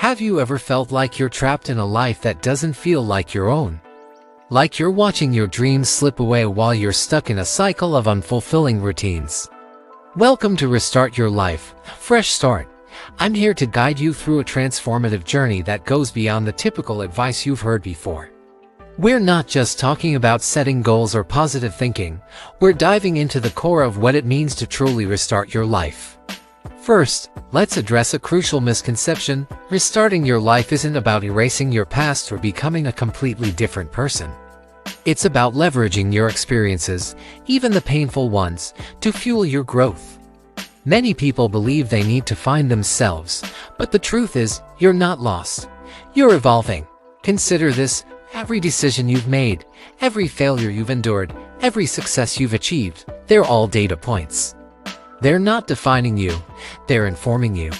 Have you ever felt like you're trapped in a life that doesn't feel like your own? Like you're watching your dreams slip away while you're stuck in a cycle of unfulfilling routines? Welcome to Restart Your Life, Fresh Start. I'm here to guide you through a transformative journey that goes beyond the typical advice you've heard before. We're not just talking about setting goals or positive thinking, we're diving into the core of what it means to truly restart your life. First, let's address a crucial misconception. Restarting your life isn't about erasing your past or becoming a completely different person. It's about leveraging your experiences, even the painful ones, to fuel your growth. Many people believe they need to find themselves, but the truth is, you're not lost. You're evolving. Consider this: every decision you've made, every failure you've endured, every success you've achieved, they're all data points. They're not defining you, they're informing you.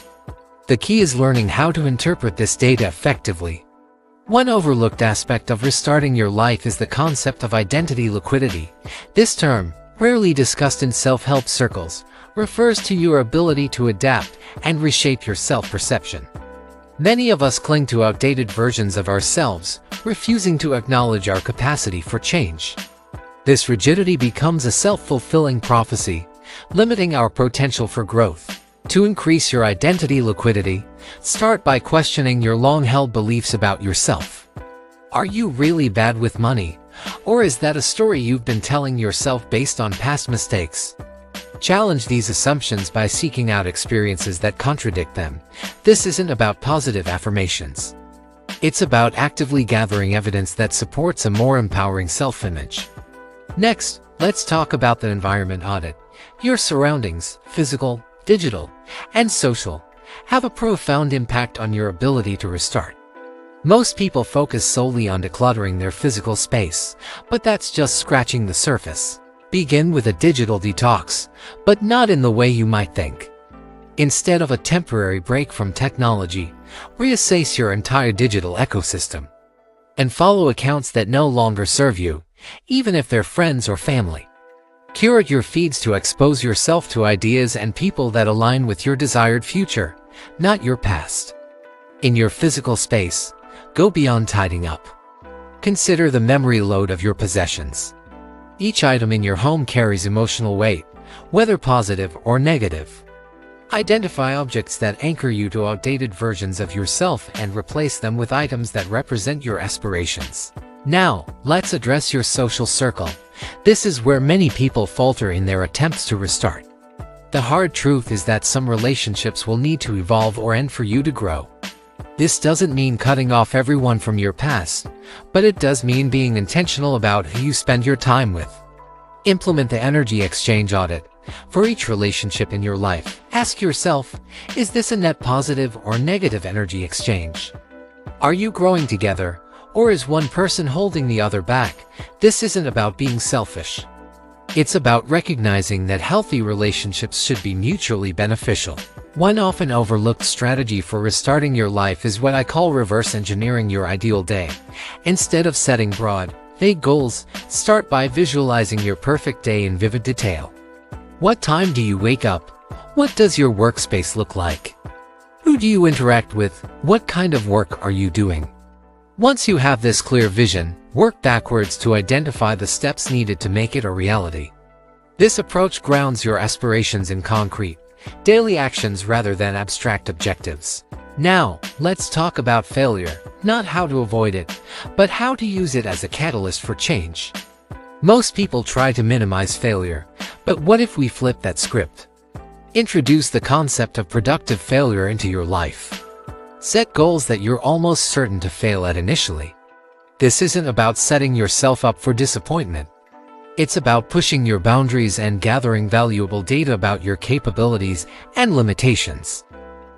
The key is learning how to interpret this data effectively. One overlooked aspect of restarting your life is the concept of identity liquidity. This term, rarely discussed in self-help circles, refers to your ability to adapt and reshape your self-perception. Many of us cling to outdated versions of ourselves, refusing to acknowledge our capacity for change. This rigidity becomes a self-fulfilling prophecy, limiting our potential for growth. To increase your identity liquidity, start by questioning your long-held beliefs about yourself. Are you really bad with money? Or is that a story you've been telling yourself based on past mistakes? Challenge these assumptions by seeking out experiences that contradict them. This isn't about positive affirmations. It's about actively gathering evidence that supports a more empowering self-image. Next, let's talk about the environment audit. Your surroundings, physical, digital, and social, have a profound impact on your ability to restart. Most people focus solely on decluttering their physical space, but that's just scratching the surface. Begin with a digital detox, but not in the way you might think. Instead of a temporary break from technology, reassess your entire digital ecosystem. And follow accounts that no longer serve you, even if they're friends or family. Curate your feeds to expose yourself to ideas and people that align with your desired future, not your past. In your physical space, go beyond tidying up. Consider the memory load of your possessions. Each item in your home carries emotional weight, whether positive or negative. Identify objects that anchor you to outdated versions of yourself and replace them with items that represent your aspirations. Now, let's address your social circle. This is where many people falter in their attempts to restart. The hard truth is that some relationships will need to evolve or end for you to grow. This doesn't mean cutting off everyone from your past, but it does mean being intentional about who you spend your time with. Implement the energy exchange audit. For each relationship in your life, ask yourself, is this a net positive or negative energy exchange? Are you growing together, or is one person holding the other back? This isn't about being selfish. It's about recognizing that healthy relationships should be mutually beneficial. One often overlooked strategy for restarting your life is what I call reverse engineering your ideal day. Instead of setting broad, vague goals, start by visualizing your perfect day in vivid detail. What time do you wake up? What does your workspace look like? Who do you interact with? What kind of work are you doing? Once you have this clear vision, work backwards to identify the steps needed to make it a reality. This approach grounds your aspirations in concrete, daily actions rather than abstract objectives. Now, let's talk about failure, not how to avoid it, but how to use it as a catalyst for change. Most people try to minimize failure, but what if we flip that script? Introduce the concept of productive failure into your life. Set goals that you're almost certain to fail at initially. This isn't about setting yourself up for disappointment. It's about pushing your boundaries and gathering valuable data about your capabilities and limitations.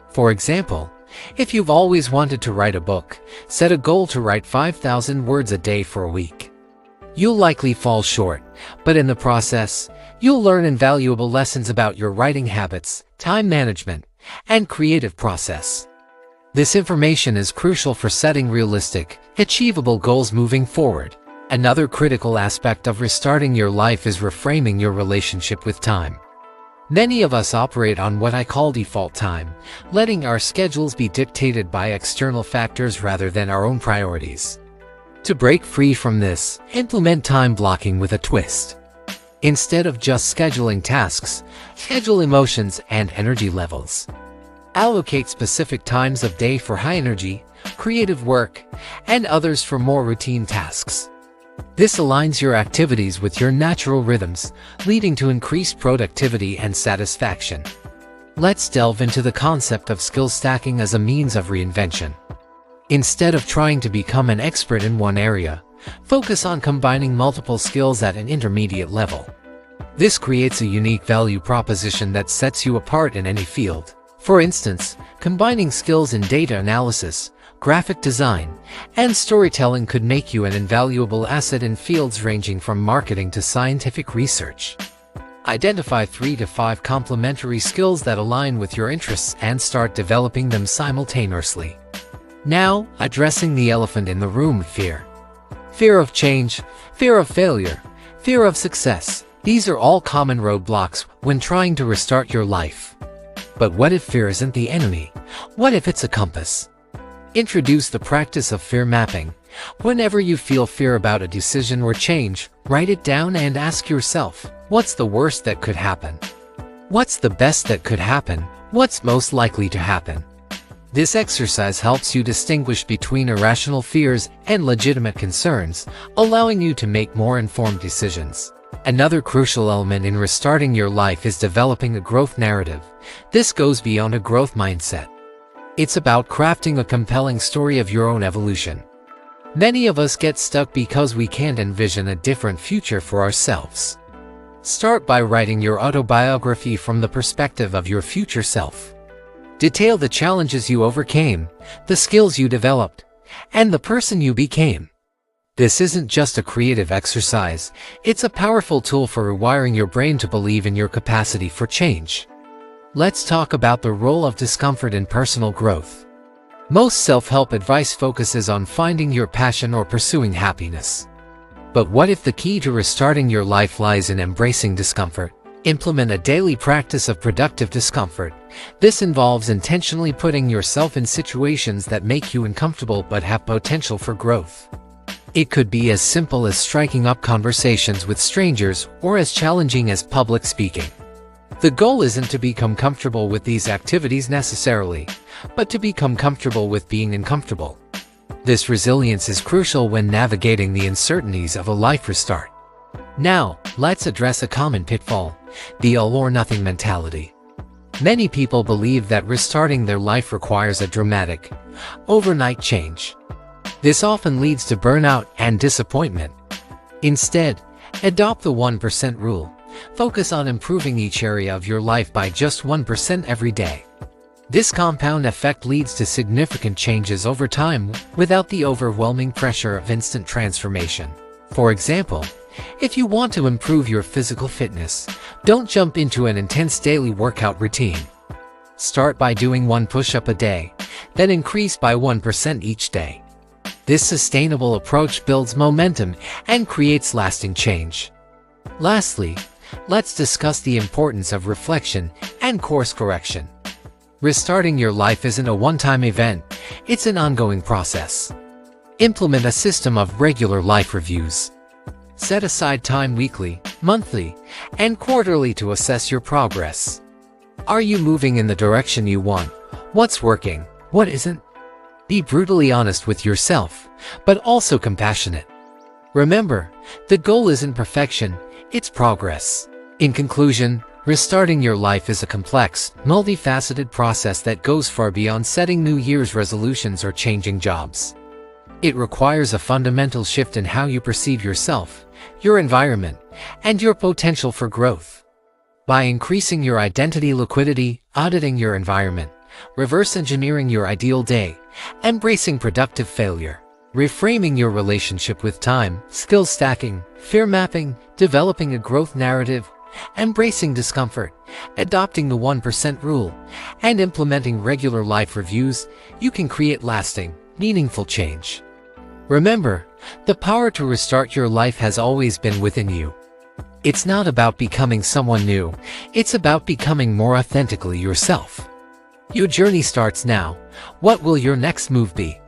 For example, if you've always wanted to write a book, set a goal to write 5,000 words a day for a week. You'll likely fall short, but in the process, you'll learn invaluable lessons about your writing habits, time management, and creative process. This information is crucial for setting realistic, achievable goals moving forward. Another critical aspect of restarting your life is reframing your relationship with time. Many of us operate on what I call default time, letting our schedules be dictated by external factors rather than our own priorities. To break free from this, implement time blocking with a twist. Instead of just scheduling tasks, schedule emotions and energy levels. Allocate specific times of day for high energy, creative work, and others for more routine tasks. This aligns your activities with your natural rhythms, leading to increased productivity and satisfaction. Let's delve into the concept of skill stacking as a means of reinvention. Instead of trying to become an expert in one area, focus on combining multiple skills at an intermediate level. This creates a unique value proposition that sets you apart in any field. For instance, combining skills in data analysis, graphic design, and storytelling could make you an invaluable asset in fields ranging from marketing to scientific research. Identify 3 to 5 complementary skills that align with your interests and start developing them simultaneously. Now, addressing the elephant in the room: fear. Fear of change, fear of failure, fear of success. These are all common roadblocks when trying to restart your life. But what if fear isn't the enemy? What if it's a compass? Introduce the practice of fear mapping. Whenever you feel fear about a decision or change, write it down and ask yourself, what's the worst that could happen? What's the best that could happen? What's most likely to happen? This exercise helps you distinguish between irrational fears and legitimate concerns, allowing you to make more informed decisions. Another crucial element in restarting your life is developing a growth narrative. This goes beyond a growth mindset. It's about crafting a compelling story of your own evolution. Many of us get stuck because we can't envision a different future for ourselves. Start by writing your autobiography from the perspective of your future self. Detail the challenges you overcame, the skills you developed, and the person you became. This isn't just a creative exercise, it's a powerful tool for rewiring your brain to believe in your capacity for change. Let's talk about the role of discomfort in personal growth. Most self-help advice focuses on finding your passion or pursuing happiness. But what if the key to restarting your life lies in embracing discomfort? Implement a daily practice of productive discomfort. This involves intentionally putting yourself in situations that make you uncomfortable but have potential for growth. It could be as simple as striking up conversations with strangers or as challenging as public speaking. The goal isn't to become comfortable with these activities necessarily, but to become comfortable with being uncomfortable. This resilience is crucial when navigating the uncertainties of a life restart. Now, let's address a common pitfall: the all-or-nothing mentality. Many people believe that restarting their life requires a dramatic, overnight change. This often leads to burnout and disappointment. Instead, adopt the 1% rule. Focus on improving each area of your life by just 1% every day. This compound effect leads to significant changes over time without the overwhelming pressure of instant transformation. For example, if you want to improve your physical fitness, don't jump into an intense daily workout routine. Start by doing 1 push-up a day, then increase by 1% each day. This sustainable approach builds momentum and creates lasting change. Lastly, let's discuss the importance of reflection and course correction. Restarting your life isn't a one-time event, it's an ongoing process. Implement a system of regular life reviews. Set aside time weekly, monthly, and quarterly to assess your progress. Are you moving in the direction you want? What's working? What isn't? Be brutally honest with yourself, but also compassionate. Remember, the goal isn't perfection, it's progress. In conclusion, restarting your life is a complex, multifaceted process that goes far beyond setting New Year's resolutions or changing jobs. It requires a fundamental shift in how you perceive yourself, your environment, and your potential for growth. By increasing your identity liquidity, auditing your environment, reverse engineering your ideal day, embracing productive failure, reframing your relationship with time, skill stacking, fear mapping, developing a growth narrative, embracing discomfort, adopting the 1% rule, and implementing regular life reviews, you can create lasting, meaningful change. Remember, the power to restart your life has always been within you. It's not about becoming someone new, it's about becoming more authentically yourself. Your journey starts now. What will your next move be?